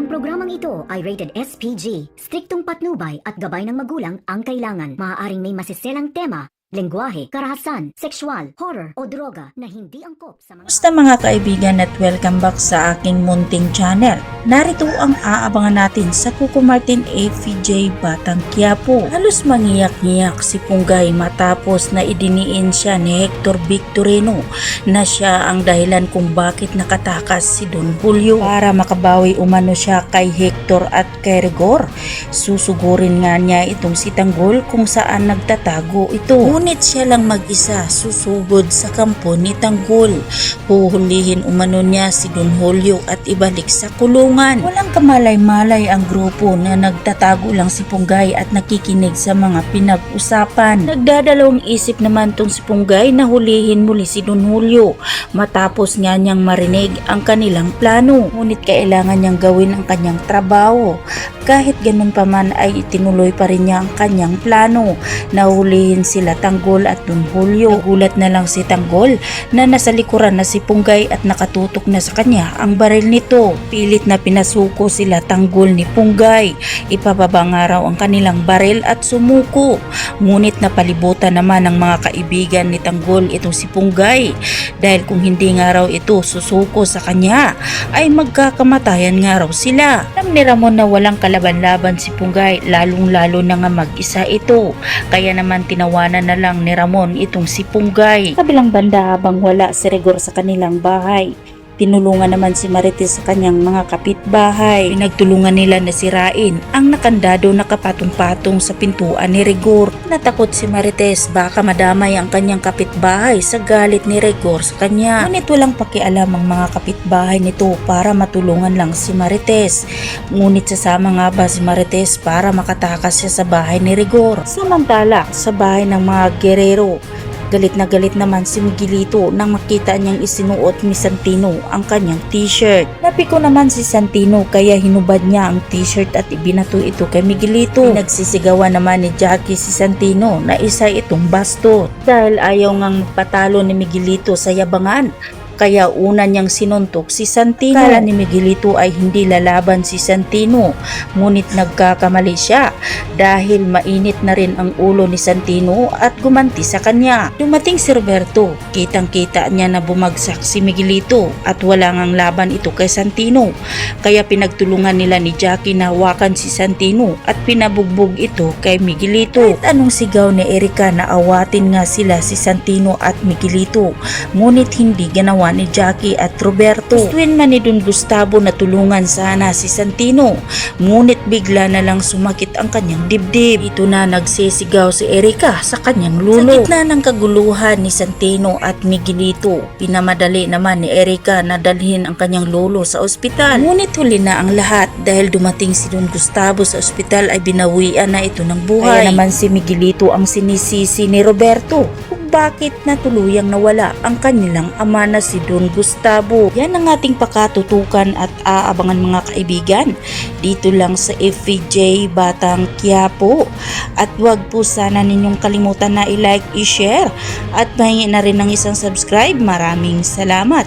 programang ito ay rated SPG. Striktong patnubay at gabay ng magulang ang kailangan. Maaaring may masiselang tema, lengguwahe, karahasan, sexual, horror o droga na hindi angkop sa mga... Kumusta mga kaibigan at welcome back sa aking munting channel. Narito ang aabangan natin sa Coco Martin FJ Batang Quiapo. Halos mangiyak-ngiyak si Punggay matapos na idiniin siya ni Hector Victorino na siya ang dahilan kung bakit nakatakas si Don Julio. Para makabawi umano siya kay Hector at kay Rigor, susugurin nga niya itong si Tanggol kung saan nagtatago ito. Ngunit siya lang mag-isa susugod sa kampo ni Tanggol. Huhulihin umano niya si Don Julio at ibalik sa kulungan. Walang kamalay-malay ang grupo na nagtatago lang si Punggay at nakikinig sa mga pinag-usapan. Nagdadalawang isip naman tong si Punggay na hulihin muli si Don Julio matapos nga niyang marinig ang kanilang plano. Ngunit kailangan niyang gawin ang kanyang trabaho. Kahit ganun pa man ay itinuloy pa rin niya ang kanyang plano. Nahulihin sila Tanggol at Don Julio. Nagulat na lang si Tanggol na nasa likuran na si Punggay at nakatutok na sa kanya ang baril nito. Pilit na pinasuko sila Tanggol ni Punggay. Ipababa nga raw ang kanilang baril at sumuko. Ngunit napalibutan naman ng mga kaibigan ni Tanggol itong si Punggay. Dahil kung hindi nga raw ito susuko sa kanya ay magkakamatayan nga raw sila. Alam ni Ramon na walang kalaban-laban si Punggay, lalong-lalo na nga mag-isa ito. Kaya naman tinawanan na lang ni Ramon itong si Punggay. Kabilang banda habang wala si Rigor sa kanilang bahay, tinulungan naman si Marites sa kanyang mga kapitbahay. Pinagtulungan nila na sirain ang nakandado na kapatong-patong sa pintuan ni Rigor. Natakot si Marites baka madamay ang kanyang kapitbahay sa galit ni Rigor sa kanya. Ngunit walang pakialam ang mga kapitbahay nito para matulungan lang si Marites. Ngunit sasama nga ba si Marites para makatakas siya sa bahay ni Rigor? Samantala sa bahay ng mga gerero, galit na galit naman si Miguelito nang makita niyang isinuot ni Santino ang kanyang t-shirt. Napiko naman si Santino kaya hinubad niya ang t-shirt at ibinato ito kay Miguelito. Nagsisigawan naman ni Jackie si Santino na isa itong bastot dahil ayaw ngang patalo ni Miguelito sa yabangan. Kaya una niyang sinuntok si Santino. Akala ni Miguelito ay hindi lalaban si Santino. Ngunit nagkakamali siya dahil mainit na rin ang ulo ni Santino at gumanti sa kanya. Dumating si Roberto. Kitang-kita niya na bumagsak si Miguelito at wala ngang laban ito kay Santino. Kaya pinagtulungan nila ni Jackie na hawakan si Santino at pinabugbog ito kay Miguelito. Kahit anong sigaw ni Erica na awatin nga sila si Santino at Miguelito. Ngunit hindi ginawa ni Jackie at Roberto. Gustuin man ni Don Gustavo na tulungan sana si Santino, ngunit bigla na lang sumakit ang kanyang dibdib. Ito na nagsisigaw si Erica sa kanyang lulo. Sa gitna ng kaguluhan ni Santino at Miguelito, pinamadali naman ni Erica na dalhin ang kanyang lolo sa ospital. Ngunit huli na ang lahat dahil dumating si Don Gustavo sa ospital ay binawian na ito ng buhay. Kaya naman si Miguelito ang sinisisi ni Roberto bakit natuluyang nawala ang kanilang ama na si Don Gustavo. Yan ang ating pakatutukan at aabangan mga kaibigan dito lang sa FJ Batang Quiapo. At wag po sana ninyong kalimutan na i-like, i-share at mahingi na rin ng isang subscribe. Maraming salamat.